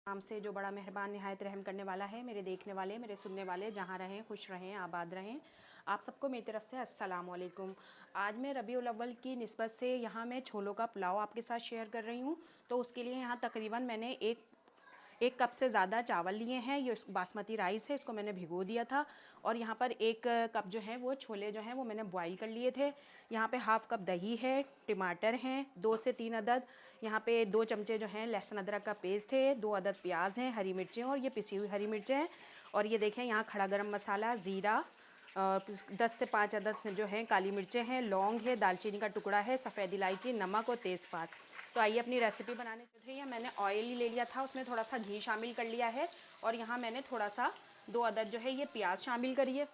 नाम से जो बड़ा मेहरबान निहायत रहम करने वाला है। मेरे देखने वाले, मेरे सुनने वाले जहाँ रहें खुश रहें, आबाद रहें। आप सबको मेरी तरफ से अस्सलाम वालेकुम। आज मैं रबीउल अव्वल की निस्बत से यहाँ मैं छोलों का पुलाव आपके साथ शेयर कर रही हूँ। तो उसके लिए यहाँ तकरीबन मैंने एक कप से ज़्यादा चावल लिए हैं। ये बासमती राइस है, इसको मैंने भिगो दिया था। और यहाँ पर 1 कप जो है वो छोले जो हैं वो मैंने बॉईल कर लिए थे। यहाँ पे हाफ़ कप दही है, टमाटर हैं 2 से 3 अदद। यहाँ पे 2 चमचे जो हैं लहसुन अदरक का पेस्ट है, 2 अदद प्याज हैं, हरी मिर्चें और ये पिसी हुई हरी मिर्चें हैं। और ये देखें यहाँ खड़ा गरम मसाला, ज़ीरा, 10 से 5 अदद जो हैं काली मिर्चें हैं, लौंग है, दालचीनी का टुकड़ा है, सफ़ेद इलायची, नमक और तेज़पात। तो आइए अपनी रेसिपी बनाने चलते हैं। मैंने ऑयल ही ले लिया था, उसमें थोड़ा सा घी शामिल कर लिया है। और यहाँ मैंने थोड़ा सा 2 अदद जो है ये प्याज शामिल करिए।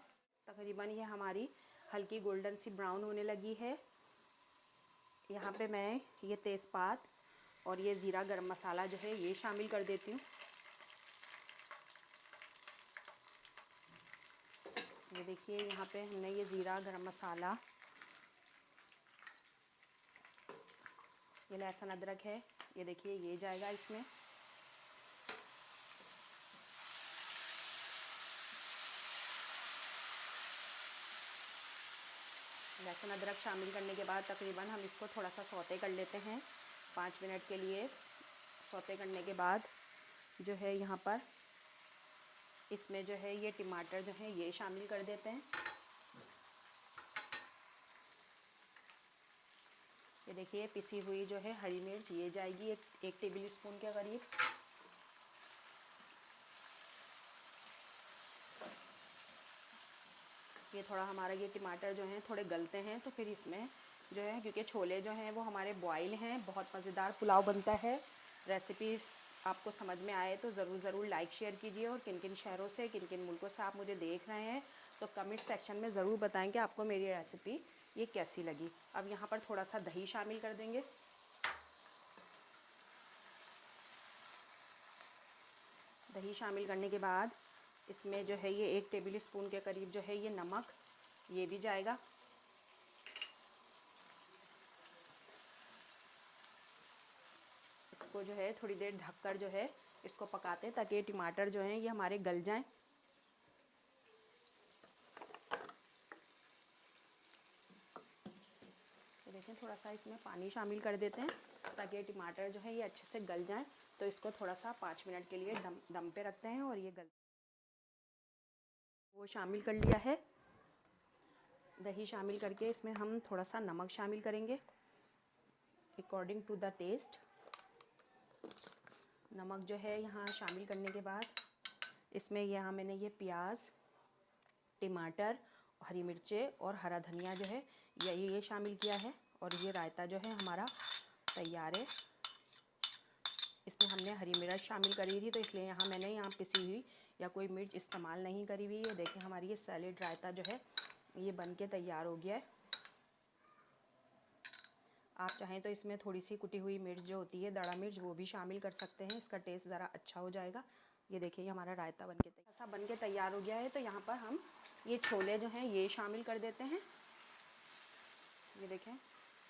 तकरीबन ये हमारी हल्की गोल्डन सी ब्राउन होने लगी है। यहाँ पे मैं ये तेज़पात और ये ज़ीरा गरम मसाला जो है ये शामिल कर देती हूँ। ये देखिए यहाँ पे हमने ये ज़ीरा गरम मसाला, ये लहसुन अदरक है, ये देखिए ये जाएगा इसमें। लहसुन अदरक शामिल करने के बाद तकरीबन हम इसको थोड़ा सा सौते कर लेते हैं 5 मिनट के लिए। सौते करने के बाद जो है यहाँ पर इसमें जो है ये टमाटर जो है ये शामिल कर देते हैं। ये देखिए पिसी हुई जो है हरी मिर्च ये जाएगी एक टेबल स्पून के करीब। ये थोड़ा हमारा ये टमाटर जो हैं थोड़े गलते हैं तो फिर इसमें जो है, क्योंकि छोले जो हैं वो हमारे बॉयल हैं, बहुत मज़ेदार पुलाव बनता है। रेसिपी आपको समझ में आए तो ज़रूर लाइक शेयर कीजिए। और किन किन शहरों से, किन किन मुल्कों से आप मुझे देख रहे हैं तो कमेंट सेक्शन में ज़रूर बताएं कि आपको मेरी रेसिपी ये कैसी लगी। अब यहाँ पर थोड़ा सा दही शामिल कर देंगे। दही शामिल करने के बाद इसमें जो है ये 1 टेबल स्पून के करीब जो है ये नमक ये भी जाएगा। इसको जो है थोड़ी देर ढककर जो है इसको पकाते हैं ताकि टमाटर जो हैं ये हमारे गल जाएं। तो देखें थोड़ा सा इसमें पानी शामिल कर देते हैं ताकि टमाटर जो है ये अच्छे से गल जाएं। तो इसको थोड़ा सा 5 मिनट के लिए दम पे रखते हैं और ये वो शामिल कर लिया है। दही शामिल करके इसमें हम थोड़ा सा नमक शामिल करेंगे अकॉर्डिंग टू द टेस्ट। नमक जो है यहाँ शामिल करने के बाद इसमें यहाँ मैंने ये प्याज, टमाटर, हरी मिर्चें और हरा धनिया जो है ये शामिल किया है। और ये रायता जो है हमारा तैयार है। इसमें हमने हरी मिर्च शामिल करी थी तो इसलिए मैंने पिसी हुई या कोई मिर्च इस्तेमाल नहीं करी हुई है। देखें हमारी ये सैलेड रायता जो है ये बन के तैयार हो गया है। आप चाहें तो इसमें थोड़ी सी कुटी हुई मिर्च जो होती है, दड़ा मिर्च, वो भी शामिल कर सकते हैं, इसका टेस्ट ज़रा अच्छा हो जाएगा। ये देखिए हमारा रायता बन के तैयार हो गया है। तो यहाँ पर हम ये छोले जो हैं ये शामिल कर देते हैं। ये देखें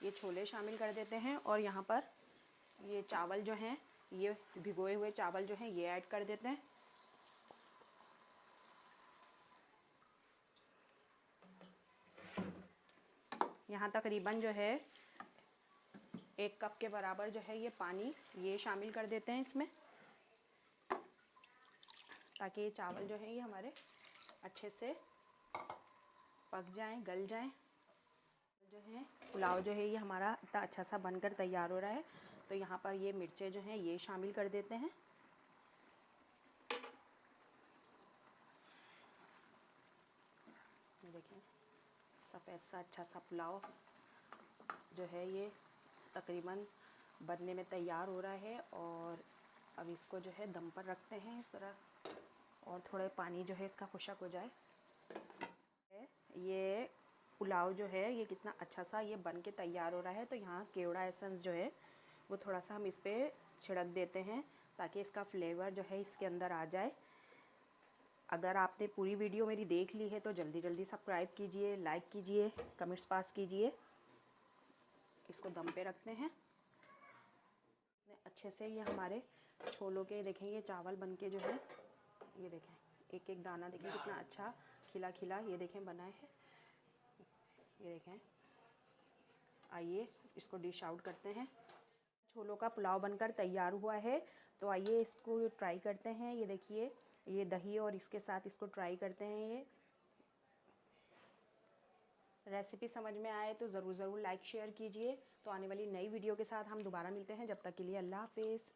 ये छोले शामिल कर देते हैं और यहाँ पर ये चावल जो हैं ये भिगोए हुए चावल जो हैं ये ऐड कर देते हैं। यहाँ तकरीबन जो है 1 कप के बराबर जो है ये पानी ये शामिल कर देते हैं इसमें, ताकि ये चावल जो है ये हमारे अच्छे से पक जाएं, गल जाएं। जो है पुलाव जो है ये हमारा इतना अच्छा सा बनकर तैयार हो रहा है। तो यहाँ पर ये मिर्चें जो हैं ये शामिल कर देते हैं। ये देखें सफ़ेद सा अच्छा सा पुलाव जो है ये तकरीबन बनने में तैयार हो रहा है। और अब इसको जो है दम पर रखते हैं इस तरह, और थोड़े पानी जो है इसका खुशक हो जाए। ये पुलाव जो है ये कितना अच्छा सा ये बन के तैयार हो रहा है। तो यहाँ केवड़ा एसेंस जो है वो थोड़ा सा हम इस पर छिड़क देते हैं ताकि इसका फ्लेवर जो है इसके अंदर आ जाए। अगर आपने पूरी वीडियो मेरी देख ली है तो जल्दी सब्सक्राइब कीजिए, लाइक कीजिए, कमेंट्स पास कीजिए। इसको दम पे रखते हैं। अच्छे से ये हमारे छोलों के देखें ये चावल बन के जो है, ये देखें एक एक दाना देखें कितना अच्छा खिला खिला ये देखें बना है। ये देखें, आइए इसको डिश आउट करते हैं। छोलों का पुलाव बनकर तैयार हुआ है, तो आइए इसको ट्राई करते हैं। ये देखिए ये दही और इसके साथ इसको ट्राई करते हैं। ये रेसिपी समझ में आए तो ज़रूर लाइक शेयर कीजिए। तो आने वाली नई वीडियो के साथ हम दोबारा मिलते हैं, जब तक के लिए अल्लाह हाफिज़।